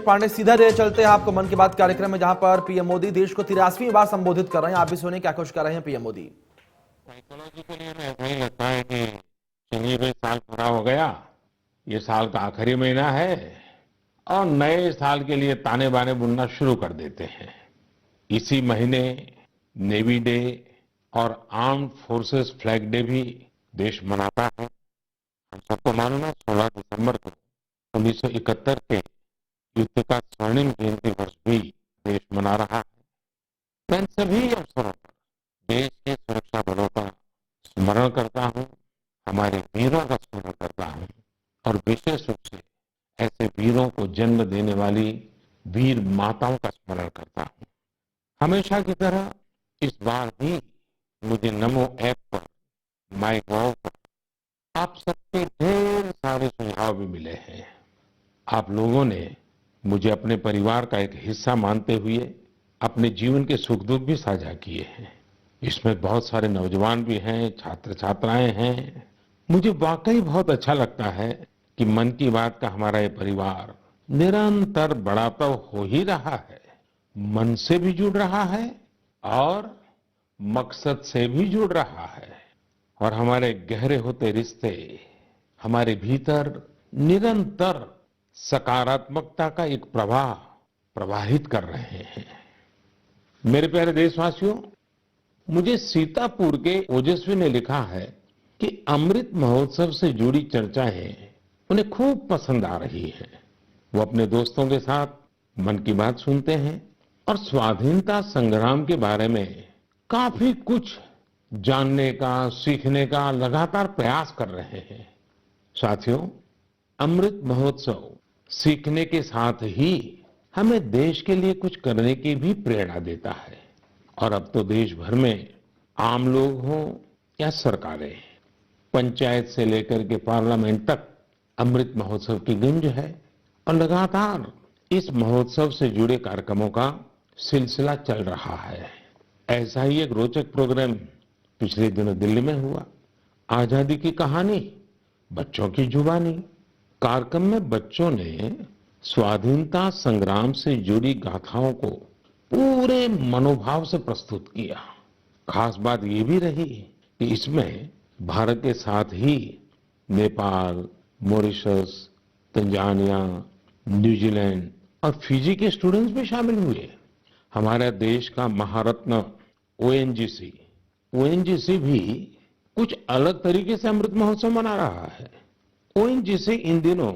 पांडे, सीधा ले चलते हैं आपको मन की बात कार्यक्रम में, जहां पर पीएम मोदी देश को 83वीं बार संबोधित कर रहे हैं। आप भी सुनिए क्या कुछ कर रहे हैं पीएम मोदी। साइकोलॉजिकली हमें ऐसा ही लगता है कि चलिए भाई साल पूरा हो गया, ये साल का आखिरी महीना है और नए साल के लिए ताने बाने बुनना शुरू कर देते हैं। इसी महीने नेवी डे और आर्म्ड फोर्सेस फ्लैग डे भी देश मनाता है। हम सबको मालूम है 16 दिसंबर को 1971 के युद्ध का स्वर्णिम जयंती वर्ष भी देश मना रहा है। मैं इन सभी अवसरों पर देश के सुरक्षा बलों का स्मरण करता हूँ, हमारे वीरों का स्मरण करता हूँ और विशेष रूप से ऐसे वीरों को जन्म देने वाली वीर माताओं का स्मरण करता हूँ। हमेशा की तरह इस बार भी मुझे नमो ऐप पर, माई गॉव पर आप सबके ढेर सारे सुझाव भी मिले हैं। आप लोगों ने मुझे अपने परिवार का एक हिस्सा मानते हुए अपने जीवन के सुख दुख भी साझा किए हैं। इसमें बहुत सारे नौजवान भी हैं, छात्र छात्राएं हैं। मुझे वाकई बहुत अच्छा लगता है कि मन की बात का हमारा ये परिवार निरंतर बड़ा तो हो ही रहा है, मन से भी जुड़ रहा है और मकसद से भी जुड़ रहा है। और हमारे गहरे होते रिश्ते हमारे भीतर निरंतर सकारात्मकता का एक प्रवाह प्रवाहित कर रहे हैं। मेरे प्यारे देशवासियों, मुझे सीतापुर के ओजस्वी ने लिखा है कि अमृत महोत्सव से जुड़ी चर्चाएं उन्हें खूब पसंद आ रही हैं। वो अपने दोस्तों के साथ मन की बात सुनते हैं और स्वाधीनता संग्राम के बारे में काफी कुछ जानने का, सीखने का लगातार प्रयास कर रहे हैं। साथियों, अमृत महोत्सव सीखने के साथ ही हमें देश के लिए कुछ करने की भी प्रेरणा देता है। और अब तो देश भर में आम लोग हों या सरकारें, पंचायत से लेकर के पार्लियामेंट तक अमृत महोत्सव की गूंज है और लगातार इस महोत्सव से जुड़े कार्यक्रमों का सिलसिला चल रहा है। ऐसा ही एक रोचक प्रोग्राम पिछले दिनों दिल्ली में हुआ। आजादी की कहानी बच्चों की जुबानी कार्यक्रम में बच्चों ने स्वाधीनता संग्राम से जुड़ी गाथाओं को पूरे मनोभाव से प्रस्तुत किया। खास बात ये भी रही कि इसमें भारत के साथ ही नेपाल, मॉरिशस, तंजानिया, न्यूजीलैंड और फिजी के स्टूडेंट्स भी शामिल हुए। हमारे देश का महारत्न ओएनजीसी भी कुछ अलग तरीके से अमृत महोत्सव मना रहा है। ओएनजीसी इन दिनों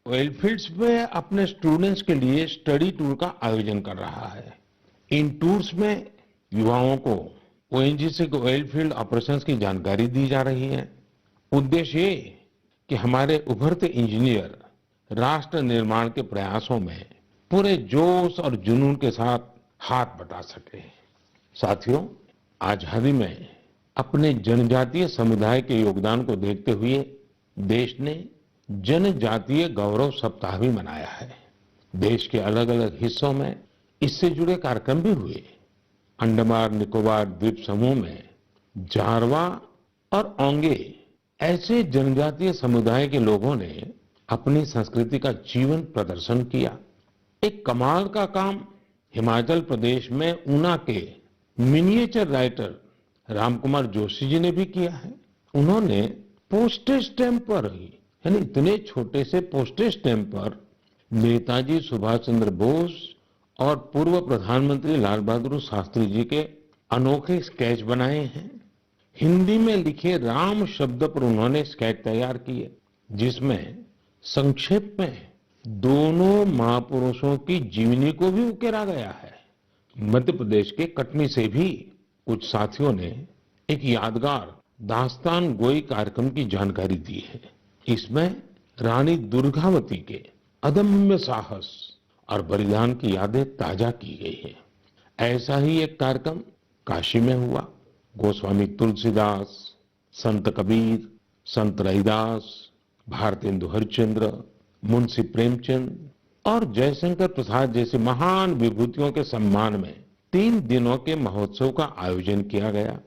ऑयल फील्ड्स में अपने स्टूडेंट्स के लिए स्टडी टूर का आयोजन कर रहा है। इन टूर्स में युवाओं को ओएनजीसी के ऑयल फील्ड ऑपरेशंस की जानकारी दी जा रही है। उद्देश्य ये कि हमारे उभरते इंजीनियर राष्ट्र निर्माण के प्रयासों में पूरे जोश और जुनून के साथ हाथ बटा सके। साथियों, आजादी में अपने जनजातीय समुदाय के योगदान को देखते हुए देश ने जनजातीय गौरव सप्ताह भी मनाया है। देश के अलग अलग हिस्सों में इससे जुड़े कार्यक्रम भी हुए। अंडमान निकोबार द्वीप समूह में जारवा और ओंगे ऐसे जनजातीय समुदाय के लोगों ने अपनी संस्कृति का जीवन प्रदर्शन किया। एक कमाल का काम हिमाचल प्रदेश में ऊना के मिनिएचर राइटर रामकुमार जोशी जी ने भी किया है। उन्होंने पोस्टेज स्टैम्प पर ही, यानी इतने छोटे से पोस्टेज स्टैम्प पर नेताजी सुभाष चंद्र बोस और पूर्व प्रधानमंत्री लाल बहादुर शास्त्री जी के अनोखे स्केच बनाए हैं। हिंदी में लिखे राम शब्द पर उन्होंने स्केच तैयार किए, जिसमें संक्षेप में दोनों महापुरुषों की जीवनी को भी उकेरा गया है। मध्य प्रदेश के कटनी से भी कुछ साथियों ने एक यादगार दास्तान गोई कार्यक्रम की जानकारी दी है। इसमें रानी दुर्गावती के अदम्य साहस और बलिदान की यादें ताजा की गई है। ऐसा ही एक कार्यक्रम काशी में हुआ। गोस्वामी तुलसीदास, संत कबीर, संत रैदास, भारतेंदु हरिश्चंद्र, मुंशी प्रेमचंद और जयशंकर प्रसाद जैसे महान विभूतियों के सम्मान में 3 दिनों के महोत्सव का आयोजन किया गया।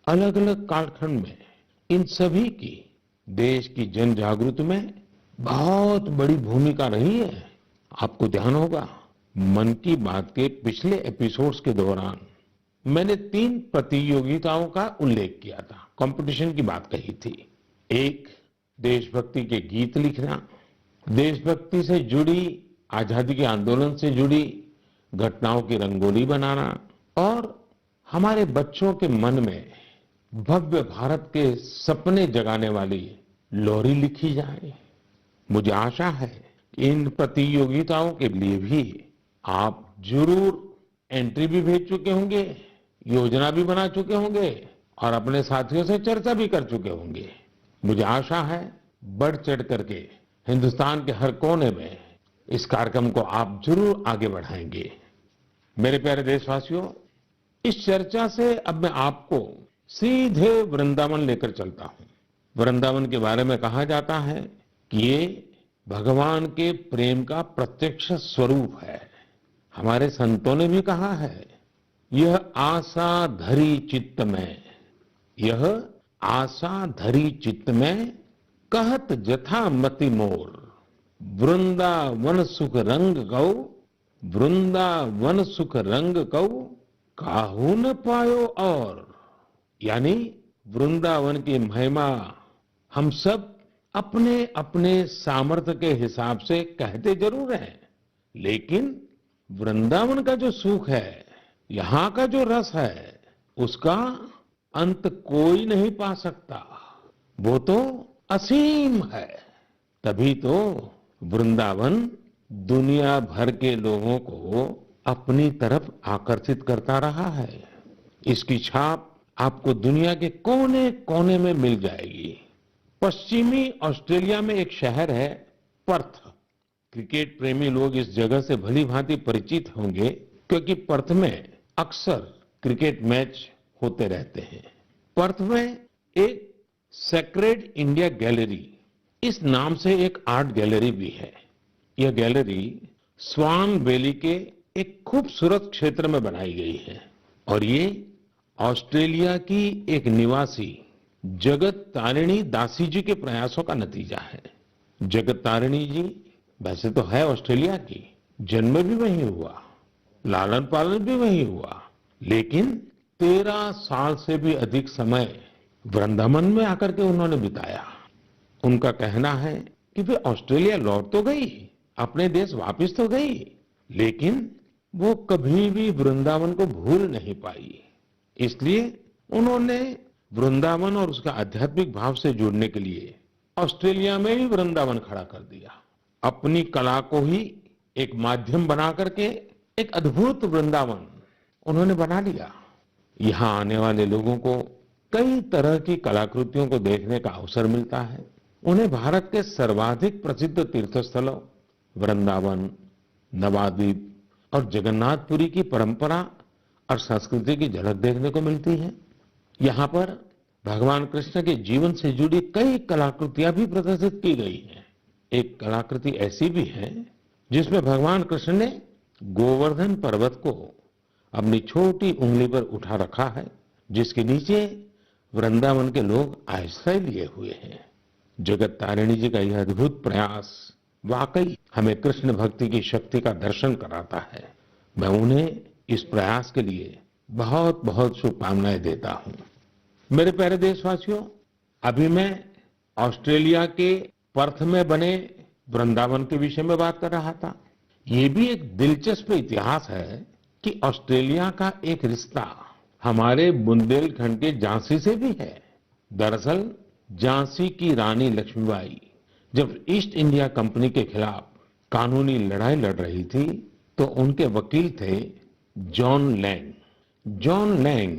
अलग अलग कालखंड में इन सभी की देश की जन जागृति में बहुत बड़ी भूमिका रही है। आपको ध्यान होगा, मन की बात के पिछले एपिसोड्स के दौरान मैंने 3 प्रतियोगिताओं का उल्लेख किया था, कंपटीशन की बात कही थी। एक, देशभक्ति के गीत लिखना, देशभक्ति से जुड़ी, आजादी के आंदोलन से जुड़ी घटनाओं की रंगोली बनाना और हमारे बच्चों के मन में भव्य भारत के सपने जगाने वाली लोरी लिखी जाए। मुझे आशा है कि इन प्रतियोगिताओं के लिए भी आप जरूर एंट्री भी भेज चुके होंगे, योजना भी बना चुके होंगे और अपने साथियों से चर्चा भी कर चुके होंगे। मुझे आशा है बढ़ चढ़ करके हिंदुस्तान के हर कोने में इस कार्यक्रम को आप जरूर आगे बढ़ाएंगे। मेरे प्यारे देशवासियों, इस चर्चा से अब मैं आपको सीधे वृंदावन लेकर चलता हूं। वृंदावन के बारे में कहा जाता है कि ये भगवान के प्रेम का प्रत्यक्ष स्वरूप है। हमारे संतों ने भी कहा है, यह आशा धरी चित्त में, यह आशा धरी चित्त में, कहत जथा मति मोर, वृंदावन सुख रंग गौ, वृंदावन सुख रंग गौ, काहू न पायो और। यानी वृंदावन की महिमा हम सब अपने अपने सामर्थ्य के हिसाब से कहते जरूर हैं, लेकिन वृंदावन का जो सुख है, यहाँ का जो रस है, उसका अंत कोई नहीं पा सकता। वो तो असीम है। तभी तो वृंदावन दुनिया भर के लोगों को अपनी तरफ आकर्षित करता रहा है। इसकी छाप आपको दुनिया के कोने कोने में मिल जाएगी। पश्चिमी ऑस्ट्रेलिया में एक शहर है पर्थ। क्रिकेट प्रेमी लोग इस जगह से भली भांति परिचित होंगे, क्योंकि पर्थ में अक्सर क्रिकेट मैच होते रहते हैं। पर्थ में एक सेक्रेड इंडिया गैलरी, इस नाम से एक आर्ट गैलरी भी है। यह गैलरी स्वान वैली के एक खूबसूरत क्षेत्र में बनाई गई है और ये ऑस्ट्रेलिया की एक निवासी जगत तारिणी दासी जी के प्रयासों का नतीजा है। जगत तारिणी जी वैसे तो है ऑस्ट्रेलिया की, जन्म भी वहीं हुआ, लालन पालन भी वहीं हुआ, लेकिन 13 साल से भी अधिक समय वृंदावन में आकर के उन्होंने बिताया। उनका कहना है कि वे ऑस्ट्रेलिया लौट तो गई, अपने देश वापस तो गई, लेकिन वो कभी भी वृंदावन को भूल नहीं पाई। इसलिए उन्होंने वृंदावन और उसका आध्यात्मिक भाव से जुड़ने के लिए ऑस्ट्रेलिया में ही वृंदावन खड़ा कर दिया। अपनी कला को ही एक माध्यम बना करके एक अद्भुत वृंदावन उन्होंने बना लिया। यहाँ आने वाले लोगों को कई तरह की कलाकृतियों को देखने का अवसर मिलता है। उन्हें भारत के सर्वाधिक प्रसिद्ध तीर्थस्थलों वृंदावन, नवाद्वीप और जगन्नाथपुरी की परंपरा और संस्कृति की झलक देखने को मिलती है। यहाँ पर भगवान कृष्ण के जीवन से जुड़ी कई कलाकृतियां भी प्रदर्शित की गई हैं। एक कलाकृति ऐसी भी है जिसमें भगवान कृष्ण ने गोवर्धन पर्वत को अपनी छोटी उंगली पर उठा रखा है, जिसके नीचे वृंदावन के लोग आश्रय लिए हुए हैं। जगत तारिणी जी का यह अद्भुत प्रयास वाकई हमें कृष्ण भक्ति की शक्ति का दर्शन कराता है। मैं उन्हें इस प्रयास के लिए बहुत बहुत शुभकामनाएं देता हूं। मेरे प्यारे देशवासियों, अभी मैं ऑस्ट्रेलिया के पर्थ में बने वृंदावन के विषय में बात कर रहा था। ये भी एक दिलचस्प इतिहास है कि ऑस्ट्रेलिया का एक रिश्ता हमारे बुंदेलखंड के झांसी से भी है। दरअसल झांसी की रानी लक्ष्मीबाई जब ईस्ट इंडिया कंपनी के खिलाफ कानूनी लड़ाई लड़ रही थी, तो उनके वकील थे जॉन लैंग। जॉन लैंग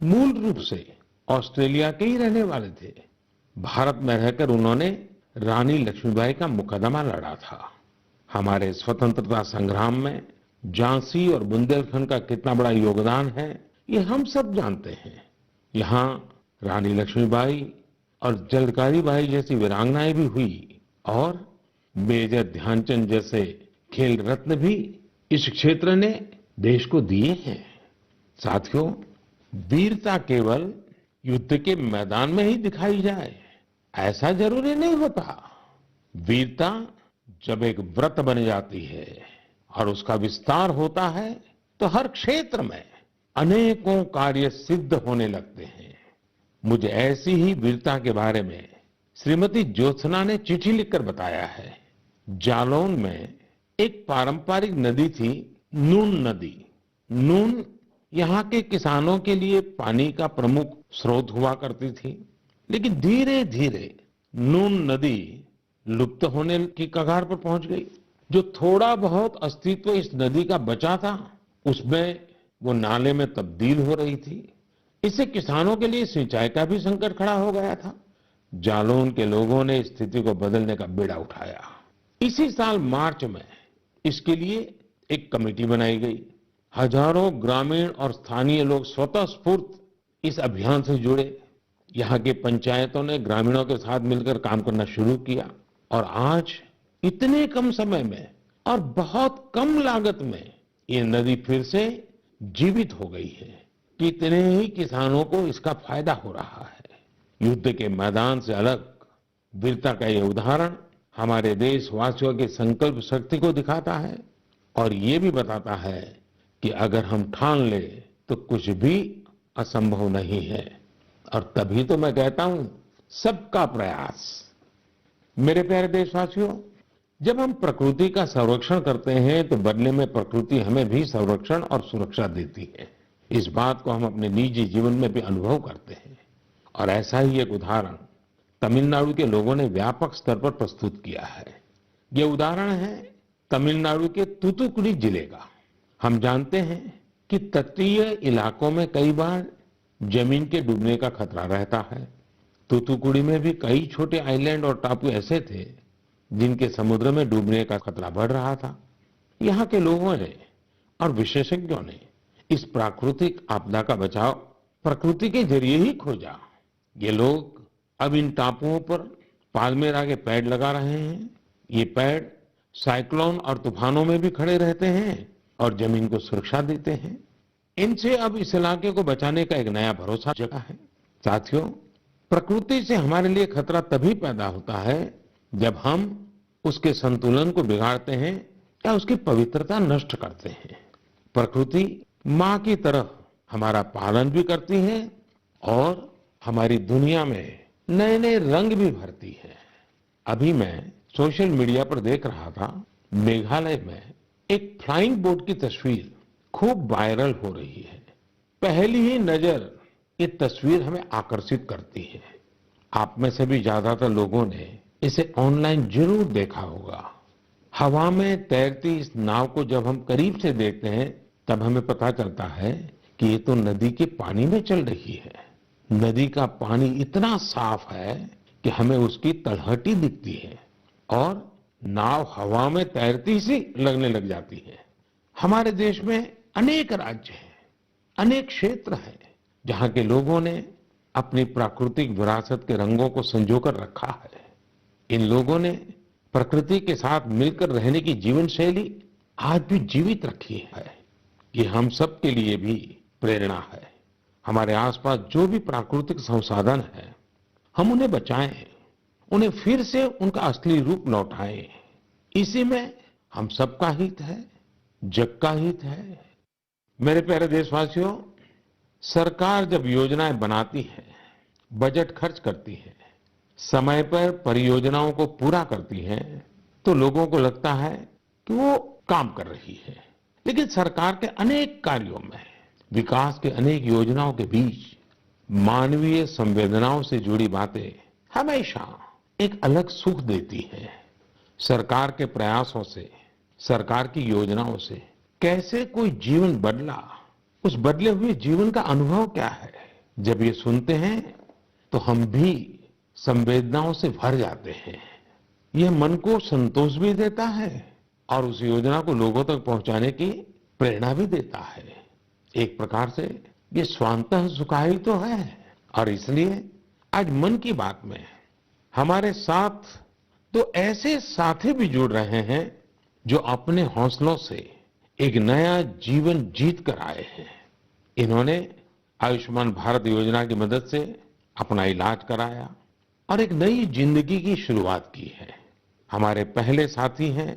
मूल रूप से ऑस्ट्रेलिया के ही रहने वाले थे। भारत में रहकर उन्होंने रानी लक्ष्मीबाई का मुकदमा लड़ा था। हमारे स्वतंत्रता संग्राम में झांसी और बुंदेलखंड का कितना बड़ा योगदान है, ये हम सब जानते हैं। यहाँ रानी लक्ष्मीबाई और झलकारी बाई जैसी वीरांगनाएं भी हुई और मेजर ध्यानचंद जैसे खेल रत्न भी इस क्षेत्र ने देश को दिए हैं। साथियों, वीरता केवल युद्ध के मैदान में ही दिखाई जाए, ऐसा जरूरी नहीं होता। वीरता जब एक व्रत बन जाती है और उसका विस्तार होता है तो हर क्षेत्र में अनेकों कार्य सिद्ध होने लगते हैं। मुझे ऐसी ही वीरता के बारे में श्रीमती ज्योत्सना ने चिट्ठी लिखकर बताया है। जालौन में एक पारंपरिक नदी थी, नून नदी। नून यहाँ के किसानों के लिए पानी का प्रमुख स्रोत हुआ करती थी, लेकिन धीरे धीरे नून नदी लुप्त होने की कगार पर पहुंच गई। जो थोड़ा बहुत अस्तित्व इस नदी का बचा था, उसमें वो नाले में तब्दील हो रही थी। इससे किसानों के लिए सिंचाई का भी संकट खड़ा हो गया था। जालौन के लोगों ने स्थिति को बदलने का बीड़ा उठाया। इसी साल मार्च में इसके लिए एक कमेटी बनाई गई। हजारों ग्रामीण और स्थानीय लोग स्वतः स्फूर्त इस अभियान से जुड़े। यहाँ की पंचायतों ने ग्रामीणों के साथ मिलकर काम करना शुरू किया और आज इतने कम समय में और बहुत कम लागत में ये नदी फिर से जीवित हो गई है। कितने ही किसानों को इसका फायदा हो रहा है। युद्ध के मैदान से अलग वीरता का ये उदाहरण हमारे देशवासियों की संकल्प शक्ति को दिखाता है और ये भी बताता है कि अगर हम ठान ले तो कुछ भी असंभव नहीं है। और तभी तो मैं कहता हूं, सबका प्रयास। मेरे प्यारे देशवासियों, जब हम प्रकृति का संरक्षण करते हैं तो बदले में प्रकृति हमें भी संरक्षण और सुरक्षा देती है। इस बात को हम अपने निजी जीवन में भी अनुभव करते हैं और ऐसा ही एक उदाहरण तमिलनाडु के लोगों ने व्यापक स्तर पर प्रस्तुत किया है। ये उदाहरण है तमिलनाडु के तूतुकुड़ी जिले का। हम जानते हैं कि तटीय इलाकों में कई बार जमीन के डूबने का खतरा रहता है। तूतुकुड़ी में भी कई छोटे आइलैंड और टापू ऐसे थे जिनके समुद्र में डूबने का खतरा बढ़ रहा था। यहाँ के लोगों ने और विशेषज्ञों ने इस प्राकृतिक आपदा का बचाव प्रकृति के जरिए ही खोजा। ये लोग अब इन टापुओं पर पाल्मेरा के पेड़ लगा रहे हैं। ये पेड़ साइक्लोन और तूफानों में भी खड़े रहते हैं और जमीन को सुरक्षा देते हैं। इनसे अब इस इलाके को बचाने का एक नया भरोसा जगा है। साथियों, प्रकृति से हमारे लिए खतरा तभी पैदा होता है जब हम उसके संतुलन को बिगाड़ते हैं या उसकी पवित्रता नष्ट करते हैं। प्रकृति माँ की तरह हमारा पालन भी करती है और हमारी दुनिया में नए नए रंग भी भरती है। अभी मैं सोशल मीडिया पर देख रहा था, मेघालय में एक फ्लाइंग बोट की तस्वीर खूब वायरल हो रही है। पहली ही नजर ये तस्वीर हमें आकर्षित करती है। आप में से भी ज्यादातर लोगों ने इसे ऑनलाइन जरूर देखा होगा। हवा में तैरती इस नाव को जब हम करीब से देखते हैं तब हमें पता चलता है कि ये तो नदी के पानी में चल रही है। नदी का पानी इतना साफ है कि हमें उसकी तलहटी दिखती है और नाव हवा में तैरती सी लगने लग जाती है। हमारे देश में अनेक राज्य हैं, अनेक क्षेत्र हैं जहां के लोगों ने अपनी प्राकृतिक विरासत के रंगों को संजोकर रखा है। इन लोगों ने प्रकृति के साथ मिलकर रहने की जीवन शैली आज भी जीवित रखी है। ये हम सब के लिए भी प्रेरणा है। हमारे आसपास जो भी प्राकृतिक संसाधन है, हम उन्हें बचाएं, उन्हें फिर से उनका असली रूप लौटाएं। इसी में हम सबका हित है, जग का हित है। मेरे प्यारे देशवासियों, सरकार जब योजनाएं बनाती है, बजट खर्च करती है, समय पर परियोजनाओं को पूरा करती है, तो लोगों को लगता है कि वो काम कर रही है। लेकिन सरकार के अनेक कार्यों में, विकास के अनेक योजनाओं के बीच मानवीय संवेदनाओं से जुड़ी बातें हमेशा एक अलग सुख देती है। सरकार के प्रयासों से, सरकार की योजनाओं से कैसे कोई जीवन बदला, उस बदले हुए जीवन का अनुभव क्या है, जब ये सुनते हैं तो हम भी संवेदनाओं से भर जाते हैं। यह मन को संतोष भी देता है और उस योजना को लोगों तक पहुंचाने की प्रेरणा भी देता है। एक प्रकार से ये स्वांतः सुखाई तो है। और इसलिए आज मन की बात में हमारे साथ तो ऐसे साथी भी जुड़ रहे हैं जो अपने हौसलों से एक नया जीवन जीत कर आए हैं। इन्होंने आयुष्मान भारत योजना की मदद से अपना इलाज कराया और एक नई जिंदगी की शुरुआत की है। हमारे पहले साथी हैं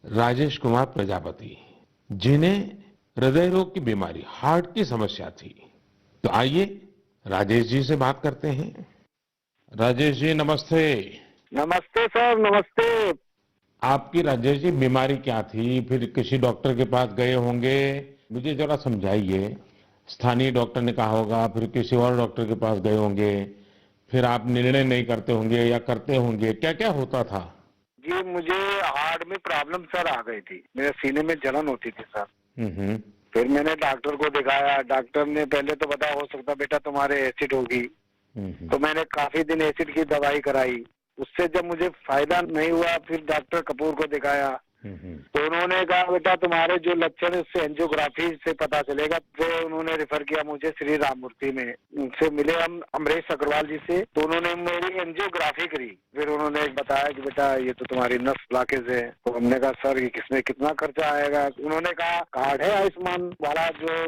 राजेश कुमार प्रजापति, जिन्हें हृदय रोग की बीमारी, हार्ट की समस्या थी। तो आइए राजेश जी से बात करते हैं। राजेश जी नमस्ते। नमस्ते सर, नमस्ते। आपकी राजेश जी बीमारी क्या थी? फिर किसी डॉक्टर के पास गए होंगे, मुझे जरा समझाइए। स्थानीय डॉक्टर ने कहा होगा, फिर किसी और डॉक्टर के पास गए होंगे, फिर आप निर्णय नहीं करते होंगे या करते होंगे, क्या क्या होता था? जी, मुझे हार्ट में प्रॉब्लम सर आ गई थी। मेरे सीने में जलन होती थी सर। हम्म। फिर मैंने डॉक्टर को दिखाया। डॉक्टर ने पहले तो बताया हो सकता बेटा तुम्हारे एसिड होगी। तो मैंने काफी दिन एसिड की दवाई कराई। उससे जब मुझे फायदा नहीं हुआ, फिर डॉक्टर कपूर को दिखाया। तो उन्होंने कहा बेटा तुम्हारे जो लक्षण है उससे एंजियोग्राफी से पता चलेगा। फिर उन्होंने रेफर किया मुझे श्री राममूर्ति में। उनसे मिले हम अमरीश अग्रवाल जी से, तो उन्होंने मेरी एंजियोग्राफी करी। फिर उन्होंने बताया कि बेटा ये तो तुम्हारी नस ब्लॉकेज है। तो हमने कहा सर इसमें कितना खर्चा आएगा? उन्होंने कहा कार्ड है आयुष्मान वाला जो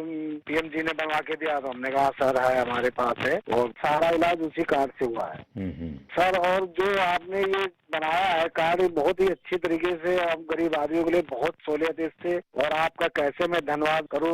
पीएम जी ने बनवा के दिया। तो हमने कहा सर है हमारे पास है, और सारा इलाज उसी कार्ड से हुआ है सर। और जो आपने ये बनाया है कार्ड, बहुत ही अच्छी तरीके से हम गरीब आदमियों के लिए बहुत सहूलियत है इससे। और आपका कैसे मैं धन्यवाद करूं।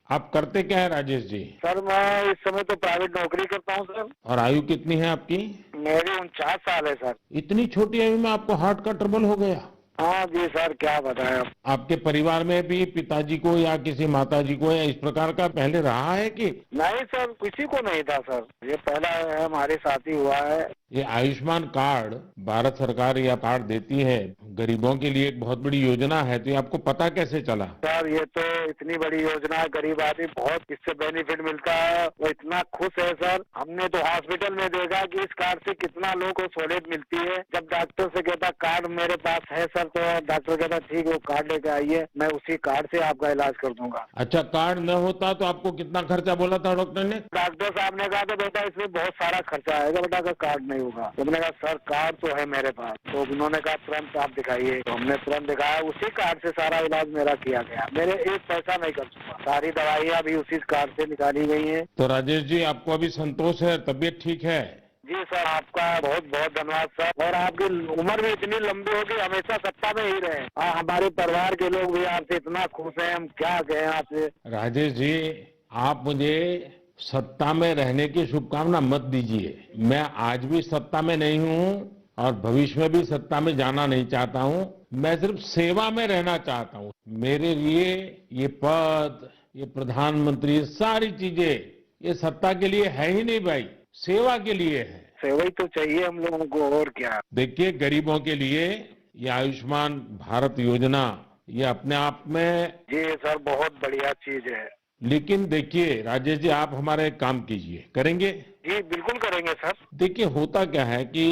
आप करते क्या है राजेश जी? सर मैं इस समय तो प्राइवेट नौकरी करता हूं सर। और आयु कितनी है आपकी? मेरी 49 साल है सर। इतनी छोटी आयु में आपको हार्ट का ट्रबल हो गया? हाँ जी सर, क्या बताएं अब। आपके परिवार में भी पिताजी को या किसी माताजी को या इस प्रकार का पहले रहा है कि? नहीं सर, किसी को नहीं था सर। ये पहला है हमारे साथ ही हुआ है। ये आयुष्मान कार्ड भारत सरकार या कार्ड देती है गरीबों के लिए, एक बहुत बड़ी योजना है। तो ये आपको पता कैसे चला? सर ये तो इतनी बड़ी योजना है, गरीब आदमी बहुत इससे बेनिफिट मिलता है। वो इतना खुश है सर। हमने तो हॉस्पिटल में देखा कि इस कार्ड से कितना लोगों को सहूलियत मिलती है। जब डॉक्टर से कहता कार्ड मेरे पास है सर, तो डॉक्टर कहता ठीक है वो कार्ड लेके आइए, मैं उसी कार्ड से आपका इलाज कर दूंगा। अच्छा, कार्ड न होता तो आपको कितना खर्चा बोला था डॉक्टर ने? डॉक्टर साहब ने कहा था बेटा इसमें बहुत सारा खर्चा आएगा बेटा, अगर कार्ड नहीं होगा। तो मैंने कहा सर कार्ड तो है मेरे पास। तो उन्होंने कहा तुरंत आप दिखाइए। तो हमने तुरंत दिखाया, उसी कार्ड से सारा इलाज मेरा किया गया। मेरे एक पैसा नहीं कर चुका। सारी दवाइयाँ भी उसी कार्ड से निकाली गई हैं। तो राजेश जी आपको अभी संतोष है, तबीयत ठीक है? जी सर, आपका बहुत बहुत धन्यवाद सर। और आपकी उम्र भी इतनी लंबी होगी, हमेशा सत्ता में ही रहे। हमारे परिवार के लोग भी आपसे इतना खुश हैं, हम क्या कहें आपसे। राजेश जी आप मुझे सत्ता में रहने की शुभकामना मत दीजिए। मैं आज भी सत्ता में नहीं हूँ और भविष्य में भी सत्ता में जाना नहीं चाहता हूँ। मैं सिर्फ सेवा में रहना चाहता हूँ। मेरे लिए ये पद, ये प्रधानमंत्री, ये सारी चीजें ये सत्ता के लिए है ही नहीं भाई, सेवा के लिए है। सेवा ही तो चाहिए हम लोगों को, और क्या। देखिए गरीबों के लिए ये आयुष्मान भारत योजना ये अपने आप में, जी सर, बहुत बढ़िया चीज है। लेकिन देखिए राजेश जी आप हमारा एक काम कीजिए, करेंगे? जी बिल्कुल करेंगे सर। देखिए होता क्या है कि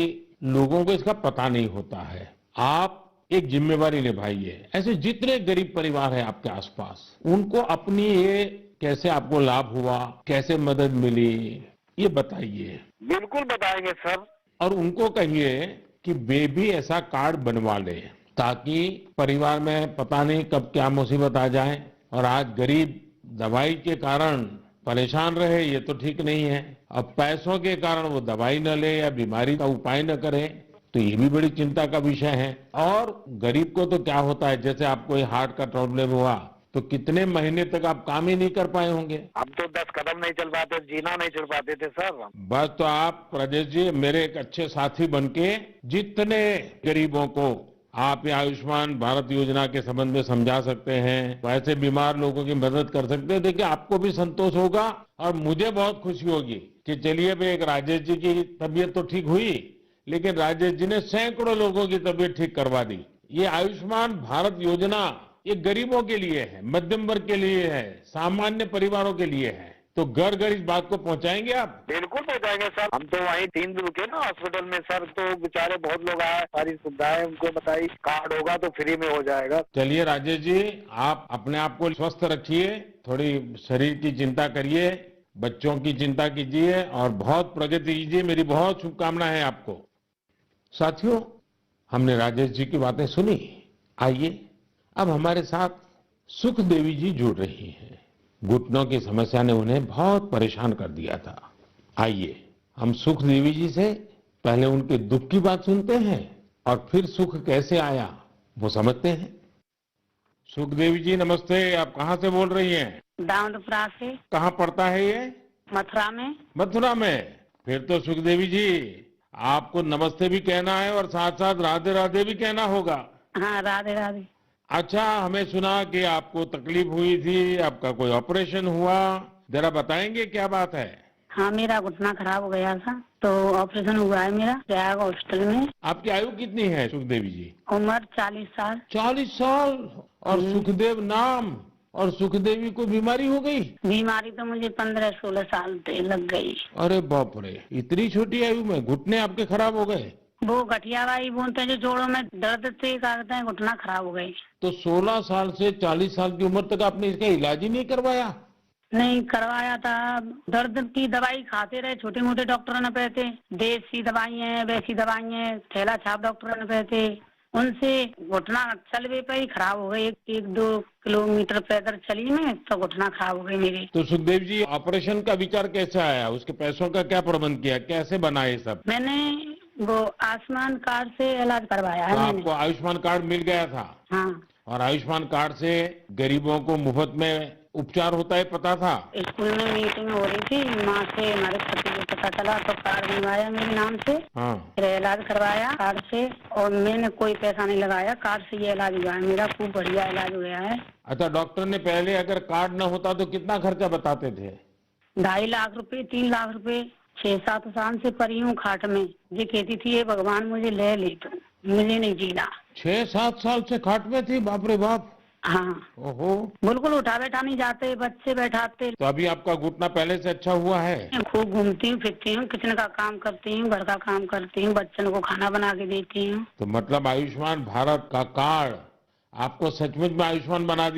लोगों को इसका पता नहीं होता है। आप एक जिम्मेवारी निभाइए। ऐसे जितने गरीब परिवार है आपके आसपास, उनको अपनी ये कैसे आपको लाभ हुआ, कैसे मदद मिली, ये बताइए। बिल्कुल बताएंगे सर। और उनको कहिए कि वे भी ऐसा कार्ड बनवा ले, ताकि परिवार में पता नहीं कब क्या मुसीबत आ जाए। और आज गरीब दवाई के कारण परेशान रहे, ये तो ठीक नहीं है। अब पैसों के कारण वो दवाई न ले या बीमारी का उपाय न करे, तो ये भी बड़ी चिंता का विषय है। और गरीब को तो क्या होता है, जैसे आपको ये हार्ट का प्रॉब्लम हुआ, तो कितने महीने तक आप काम ही नहीं कर पाए होंगे। हम तो 10 कदम नहीं चल पाते, जीना नहीं चल पाते थे सर। बस तो आप राजेश जी मेरे एक अच्छे साथी बनके जितने गरीबों को आप ये आयुष्मान भारत योजना के संबंध में समझा सकते हैं, वैसे बीमार लोगों की मदद कर सकते हैं। देखिए आपको भी संतोष होगा और मुझे बहुत खुशी होगी कि चलिए भाई एक राजेश जी की तबीयत तो ठीक हुई, लेकिन राजेश जी ने सैकड़ों लोगों की तबीयत ठीक करवा दी। ये आयुष्मान भारत योजना ये गरीबों के लिए है, मध्यम वर्ग के लिए है, सामान्य परिवारों के लिए है। तो घर घर इस बात को पहुंचाएंगे आप? बिल्कुल पहुंचाएंगे सर। हम तो वहीं 3 दिन रुके ना हॉस्पिटल में सर, तो बेचारे बहुत लोग आए, सारी सुविधाएं उनको बताई। कार्ड होगा तो फ्री में हो जाएगा। चलिए राजेश जी आप अपने आप को स्वस्थ रखिए, थोड़ी शरीर की चिंता करिए, बच्चों की चिंता कीजिए और बहुत प्रगति कीजिए। मेरी बहुत शुभकामना है आपको। साथियों हमने राजेश जी की बातें सुनी। आइए अब हमारे साथ सुख देवी जी जुड़ रही हैं। घुटनों की समस्या ने उन्हें बहुत परेशान कर दिया था। आइए हम सुख देवी जी से पहले उनके दुख की बात सुनते हैं और फिर सुख कैसे आया वो समझते हैं। सुखदेवी जी नमस्ते, आप कहाँ से बोल रही हैं? दाऊदपुरा से। कहाँ पड़ता है ये? मथुरा में। मथुरा में। फिर तो सुखदेवी जी आपको नमस्ते भी कहना है और साथ साथ राधे राधे भी कहना होगा। हाँ, राधे राधे। अच्छा, हमें सुना कि आपको तकलीफ हुई थी, आपका कोई ऑपरेशन हुआ, जरा बताएंगे क्या बात है? हाँ, मेरा घुटना खराब हो गया था तो ऑपरेशन हुआ है मेरा प्रयाग हॉस्पिटल में। आपकी आयु कितनी है सुखदेवी जी? उम्र 40 साल। 40 साल और सुखदेव नाम, और सुखदेवी को बीमारी हो गई? बीमारी तो मुझे 15-16 साल से लग गई। अरे बाप रे, इतनी छोटी आयु में घुटने आपके खराब हो गए? वो गठियावाई बोलते हैं जो जोड़ों में दर्द से कहते हैं, घुटना खराब हो गई। तो 16 साल से 40 साल की उम्र तक आपने इसका इलाज ही नहीं करवाया? नहीं करवाया था, दर्द की दवाई खाते रहे, छोटे मोटे डॉक्टरों ने कहते, देसी दवाई है वैसी दवाई है, थैला छाप डॉक्टरों ने कहते, उनसे घुटना चल पे ही खराब हो गई। 1-2 किलोमीटर पैदल चली मैं तो घुटना खराब हो गई मेरी। तो सुखदेव जी ऑपरेशन का विचार कैसे आया, उसके पैसों का क्या प्रबंध किया, कैसे बना ये सब? मैंने वो आयुष्मान कार्ड से इलाज करवाया है तो मैंने। आपको आयुष्मान कार्ड मिल गया था? हाँ, और आयुष्मान कार्ड से गरीबों को मुफ्त में उपचार होता है पता था? स्कूल में मीटिंग हो रही थी, माँ से हमारे पति को पता चला तो कार्ड बनवाया मेरे नाम से। हाँ। फिर इलाज करवाया कार्ड से और मैंने कोई पैसा नहीं लगाया, कार्ड से ये इलाज हुआ है मेरा, खूब बढ़िया इलाज हो गया है। अच्छा, डॉक्टर ने पहले अगर कार्ड न होता तो कितना खर्चा बताते थे? 2.5 लाख रुपए, 3 लाख रुपए, 6-7 साल से पड़ी हूँ खाट में। ये कहती थी ये भगवान मुझे ले तो मुझे नहीं जीना। 6-7 साल से खाट में थी? बाप रे बाप। हाँ, ओहो। बिल्कुल उठा बैठा नहीं जाते, बच्चे बैठाते। तो अभी आपका घुटना पहले से अच्छा हुआ है? मैं खूब घूमती हूँ, फिरती हूँ, किचन का काम करती हूँ, घर का काम करती हूँ, बच्चों को खाना बना के देती हूँ। तो मतलब आयुष्मान भारत का कार्ड आपको सचमुच में आयुष्मान बना दिया।